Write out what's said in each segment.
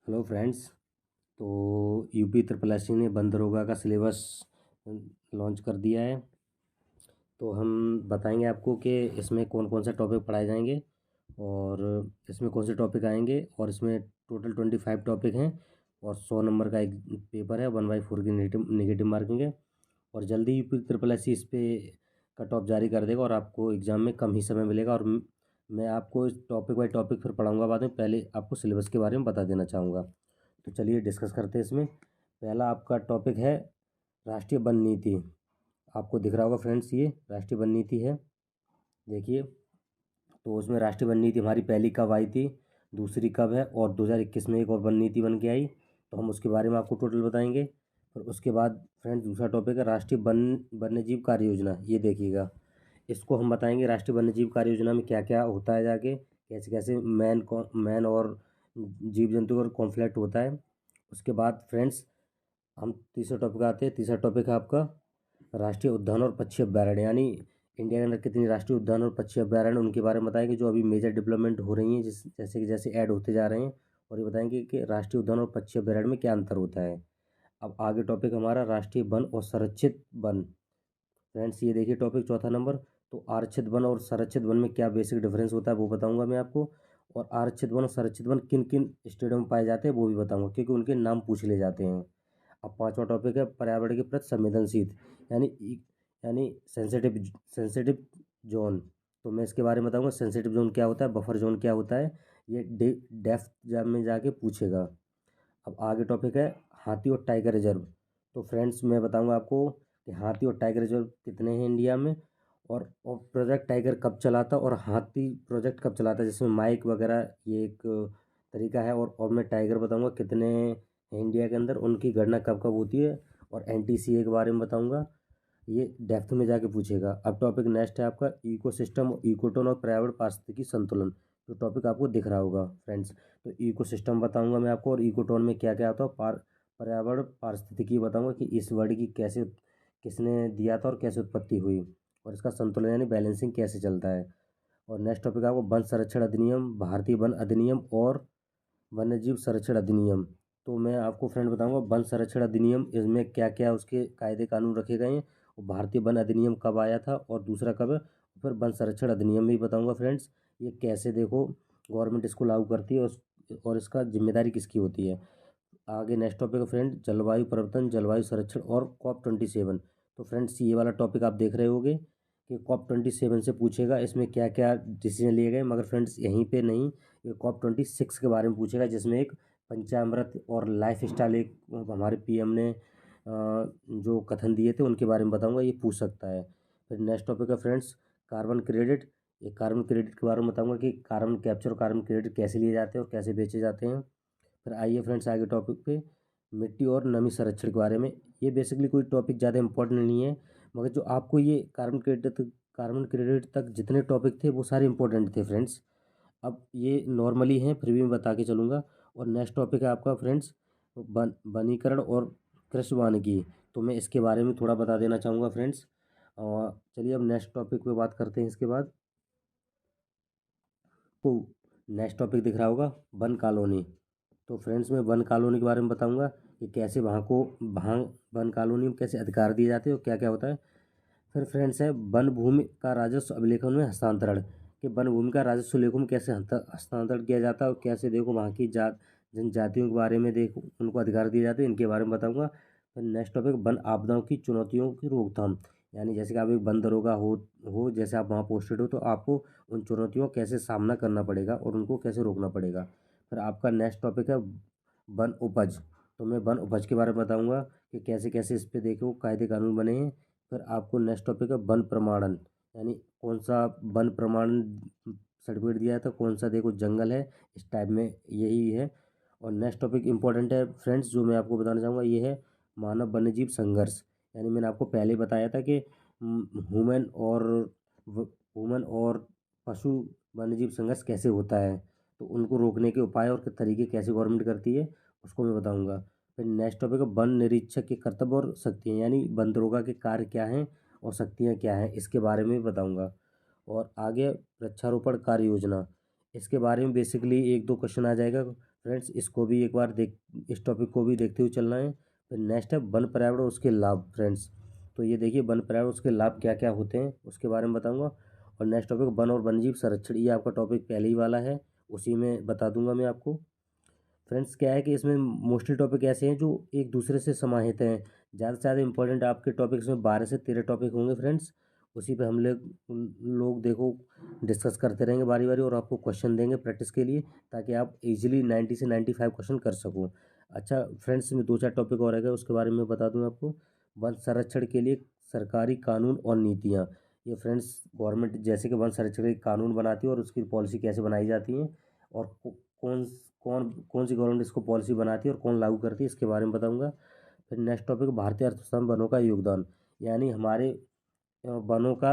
Hello friends. तो UP triple S C ने one दरोगा का सिलेबस लॉन्च कर दिया है। तो हम बताएंगे आपको कि इसमें कौन कौन से टॉपिक पढ़ाए जाएंगे और इसमें कौन से टॉपिक आएंगे। और इसमें टोटल 25 टॉपिक हैं और 100 नंबर का एक पेपर है। 1/4 की नेगेटिव नेगेटिव मार्किंग है। और जल्दी यूपी ट्रिपल एस सी इस पे कट ऑफ जारी कर देगा और आपको एग्ज़ाम में कम ही समय मिलेगा। और मैं आपको टॉपिक बाई टॉपिक फिर पढ़ाऊँगा बाद में। पहले आपको सिलेबस के बारे में बता देना चाहूँगा। तो चलिए डिस्कस करते हैं इसमें। पहला आपका टॉपिक है राष्ट्रीय वन नीति। आपको दिख रहा होगा फ्रेंड्स, ये राष्ट्रीय वन नीति है। देखिए, तो उसमें राष्ट्रीय वन नीति हमारी पहली कब आई थी, दूसरी कब है, और 2021 में एक और वन नीति बन के आई। तो हम उसके बारे में आपको टोटल बताएंगे। और उसके बाद फ्रेंड्स दूसरा टॉपिक है राष्ट्रीय वन्यजीव कार्य योजना। ये देखिएगा, इसको हम बताएंगे राष्ट्रीय वन्यजीव कार्य योजना में क्या क्या होता है, जाके कैसे कैसे मैन और जीव जंतु का कॉन्फ्लिक्ट होता है। उसके बाद फ्रेंड्स हम तीसरे टॉपिक आते हैं। तीसरा टॉपिक है आपका राष्ट्रीय उद्यान और पक्षी अभ्यारण्य, यानी इंडिया के अंदर कितनी राष्ट्रीय उद्यान और पक्षी अभ्यारण्य, उनके बारे में बताएंगे जो अभी मेजर डेवलपमेंट हो रही हैं, जैसे कि जैसे ऐड होते जा रहे हैं। और ये बताएंगे कि राष्ट्रीय उद्यान और पक्षी अभ्यारण्य में क्या अंतर होता है। अब आगे टॉपिक हमारा राष्ट्रीय वन और संरक्षित वन। फ्रेंड्स ये देखिए टॉपिक चौथा नंबर। तो आरक्षित वन और संरक्षित वन में क्या बेसिक डिफरेंस होता है वो बताऊंगा मैं आपको। और आरक्षित वन और संरक्षित वन किन किन स्टेटों में पाए जाते हैं वो भी बताऊंगा, क्योंकि उनके नाम पूछ ले जाते हैं। अब पांचवा टॉपिक है पर्यावरण के प्रति संवेदनशील, यानी यानी सेंसिटिव सेंसिटिव जोन। तो मैं इसके बारे में बताऊंगा सेंसिटिव जोन क्या होता है, बफर जोन क्या होता है। ये डेप्थ जब में जाके पूछेगा। अब आगे टॉपिक है हाथी और टाइगर रिजर्व। तो फ्रेंड्स मैं बताऊंगा आपको कि हाथी और टाइगर रिजर्व कितने हैं इंडिया में, और प्रोजेक्ट टाइगर कब चला था और हाथी प्रोजेक्ट कब चला था, जिसमें माइक वगैरह ये एक तरीका है। और मैं टाइगर बताऊंगा कितने हैं इंडिया के अंदर, उनकी गणना कब कब होती है। और एनटीसीए के बारे में बताऊंगा, ये डेप्थ में जाके पूछेगा। अब टॉपिक नेक्स्ट है आपका इकोसिस्टम, इकोटोन और पर्यावरण पारिस्थितिकी संतुलन। तो टॉपिक आपको दिख रहा होगा फ्रेंड्स। तो इकोसिस्टम बताऊंगा मैं आपको, और इकोटोन में क्या क्या होता है। पर्यावरण पारिस्थितिकी बताऊंगा कि इस वर्ड की कैसे किसने दिया था और कैसे उत्पत्ति हुई। और इसका संतुलन यानी बैलेंसिंग कैसे चलता है। और नेक्स्ट टॉपिक आपको वन संरक्षण अधिनियम, भारतीय वन अधिनियम और वन्यजीव संरक्षण अधिनियम। तो मैं आपको फ्रेंड बताऊंगा वन संरक्षण अधिनियम, इसमें क्या क्या उसके कायदे कानून रखे गए हैं, और भारतीय वन अधिनियम कब आया था और दूसरा कब है। फिर वन संरक्षण अधिनियम भी बताऊंगा फ्रेंड्स, ये कैसे देखो गवर्नमेंट इसको लागू करती है और इसका जिम्मेदारी किसकी होती है। आगे नेक्स्ट टॉपिक है फ्रेंड जलवायु परिवर्तन, जलवायु संरक्षण और COP27। तो फ्रेंड्स ये वाला टॉपिक आप देख रहे होगे कि COP27 से पूछेगा इसमें क्या क्या डिसीजन लिए गए। मगर फ्रेंड्स यहीं पे नहीं, ये COP26 के बारे में पूछेगा, जिसमें एक पंचामृत और लाइफ स्टाइल एक हमारे पीएम ने जो कथन दिए थे उनके बारे में बताऊंगा, ये पूछ सकता है। फिर नेक्स्ट टॉपिक है फ्रेंड्स कार्बन क्रेडिट। ये कार्बन क्रेडिट के बारे में बताऊंगा कि कार्बन कैप्चर और कार्बन क्रेडिट कैसे लिए जाते हैं और कैसे बेचे जाते हैं। फिर आइए फ्रेंड्स आगे टॉपिक पे मिट्टी और नमी संरक्षण के बारे में। ये बेसिकली कोई टॉपिक ज़्यादा इंपॉर्टेंट नहीं है, मगर जो आपको ये कार्बन क्रेडिट तक जितने टॉपिक थे वो सारे इंपॉर्टेंट थे फ्रेंड्स। अब ये नॉर्मली हैं फिर भी मैं बता के चलूँगा। और नेक्स्ट टॉपिक है आपका फ्रेंड्स वनीकरण और कृषि वानिकी। तो मैं इसके बारे में थोड़ा बता देना चाहूँगा फ्रेंड्स। और चलिए अब नेक्स्ट टॉपिक पे बात करते हैं इसके बाद। तो नेक्स्ट टॉपिक दिख रहा होगा वन कॉलोनी। तो फ्रेंड्स मैं वन कॉलोनी के बारे में बताऊंगा कि कैसे वहाँ वन कॉलोनी में कैसे अधिकार दिए जाते हैं और क्या क्या होता है। फिर फ्रेंड्स है वन भूमि का राजस्व अभिलेखन में हस्तांतरण, कि वन भूमि का राजस्व लेखों में कैसे हस्तांतरण किया जाता है और कैसे देखो वहाँ की जनजातियों के बारे में देखो उनको अधिकार दिए जाते हैं, इनके बारे में बताऊंगा। फिर नेक्स्ट टॉपिक वन आपदाओं की चुनौतियों की रोकथाम, यानी जैसे कि आप एक वन दरोगा हो जैसे आप वहाँ पोस्टेड हो तो आपको उन चुनौतियों का कैसे सामना करना पड़ेगा और उनको कैसे रोकना पड़ेगा। फिर आपका नेक्स्ट टॉपिक है वन उपज। तो मैं वन उपज के बारे में बताऊंगा कि कैसे कैसे इस पे देखो कायदे कानून बने हैं। फिर आपको नेक्स्ट टॉपिक है वन प्रमाणन, यानी कौन सा वन प्रमाणन सर्टिफिकेट दिया है तो कौन सा देखो जंगल है, इस टाइप में यही है। और नेक्स्ट टॉपिक इंपॉर्टेंट है फ्रेंड्स जो मैं आपको बताना चाहूँगा, ये है मानव वन्यजीव संघर्ष। यानी मैंने आपको पहले बताया था कि ह्यूमन और ह्यूमन और पशु वन्यजीव संघर्ष कैसे होता है, तो उनको रोकने के उपाय और तरीके कैसे गवर्नमेंट करती है उसको मैं बताऊंगा। फिर नेक्स्ट टॉपिक है वन निरीक्षक के कर्तव्य और शक्तियाँ, यानी वन दरोगा के कार्य क्या हैं और शक्तियाँ क्या हैं, इसके बारे में बताऊंगा। और आगे वृक्षारोपण कार्य योजना, इसके बारे में बेसिकली एक दो क्वेश्चन आ जाएगा। फ्रेंड्स इसको भी एक बार इस टॉपिक को भी देखते हुए चलना है। फिर नेक्स्ट है वन पर्यावरण और उसके लाभ फ्रेंड्स। तो ये देखिए वन पर्यावरण उसके लाभ क्या क्या होते हैं उसके बारे में बताऊंगा। और नेक्स्ट टॉपिक वन और वन्यजीव संरक्षण, ये आपका टॉपिक पहले ही वाला है, उसी में बता दूंगा मैं आपको। फ्रेंड्स क्या है कि इसमें मोस्टली टॉपिक ऐसे हैं जो एक दूसरे से समाहित हैं। ज़्यादा से ज़्यादा इंपॉर्टेंट आपके टॉपिक्स में 12 से 13 टॉपिक होंगे फ्रेंड्स। उसी पे हम लोग देखो डिस्कस करते रहेंगे बारी बारी, और आपको क्वेश्चन देंगे प्रैक्टिस के लिए, ताकि आप इजीली 90 से 95 क्वेश्चन कर सको। अच्छा फ्रेंड्स, में 2 4 टॉपिक और है उसके बारे में बता दूँ आपको। वन संरक्षण के लिए सरकारी कानून और नीतियाँ। ये फ्रेंड्स गवर्नमेंट जैसे कि वन संरक्षण के कानून बनाती है और उसकी पॉलिसी कैसे बनाई जाती है, और कौन कौन कौन सी गवर्नमेंट इसको पॉलिसी बनाती है और कौन लागू करती है, इसके बारे में बताऊंगा। फिर नेक्स्ट टॉपिक भारतीय अर्थव्यवस्था में वनों का योगदान, यानी हमारे वनों का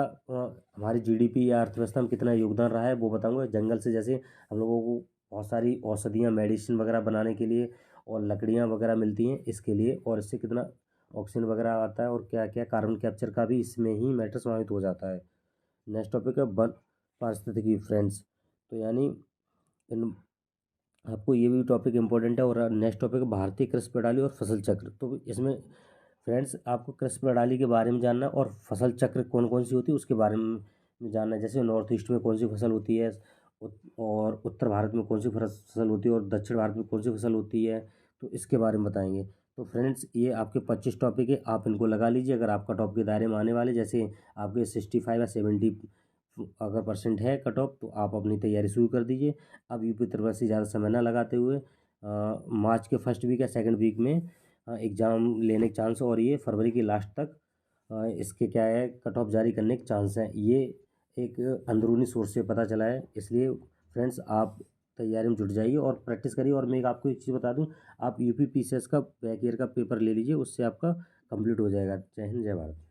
हमारी जीडीपी या अर्थव्यवस्था में कितना योगदान रहा है वो बताऊंगा। जंगल से जैसे हम लोगों को बहुत सारी औषधियाँ मेडिसिन वगैरह बनाने के लिए और लकड़ियाँ वगैरह मिलती हैं इसके लिए, और इससे कितना ऑक्सीजन वगैरह आता है, और क्या क्या कार्बन कैप्चर का भी इसमें ही मैटर समाहित हो जाता है। नेक्स्ट टॉपिक है वन पारिस्थितिकी फ्रेंड्स। तो यानी इन आपको ये भी टॉपिक इंपॉर्टेंट है। और नेक्स्ट टॉपिक है भारतीय कृषि प्रणाली और फसल चक्र। तो इसमें फ्रेंड्स आपको कृषि प्रणाली के बारे में जानना है और फसल चक्र कौन कौन सी होती है उसके बारे में जानना है। जैसे नॉर्थ ईस्ट में कौन सी फसल होती है, और उत्तर भारत में कौन सी फसल होती है, और दक्षिण भारत में कौन सी फसल होती है, तो इसके बारे में बताएंगे। तो फ्रेंड्स ये आपके 25 टॉपिक है, आप इनको लगा लीजिए अगर आपका टॉप के दायरे में आने वाले। जैसे आपके 65 या 70 अगर परसेंट है कट ऑफ, तो आप अपनी तैयारी शुरू कर दीजिए। अब यूपी तरफ से ज़्यादा समय ना लगाते हुए मार्च के फर्स्ट वीक या सेकंड वीक में एग्ज़ाम लेने के चांस, और ये फरवरी के लास्ट तक इसके क्या है कट ऑफ जारी करने के चांस हैं। ये एक अंदरूनी सोर्स से पता चला है। इसलिए फ्रेंड्स आप तैयारी में जुट जाइए और प्रैक्टिस करिए। और मैं आपको एक चीज़ बता दूं, आप यूपी पीसीएस का बैक ईयर का पेपर ले लीजिए, उससे आपका कंप्लीट हो जाएगा। जय हिंद, जय भारत।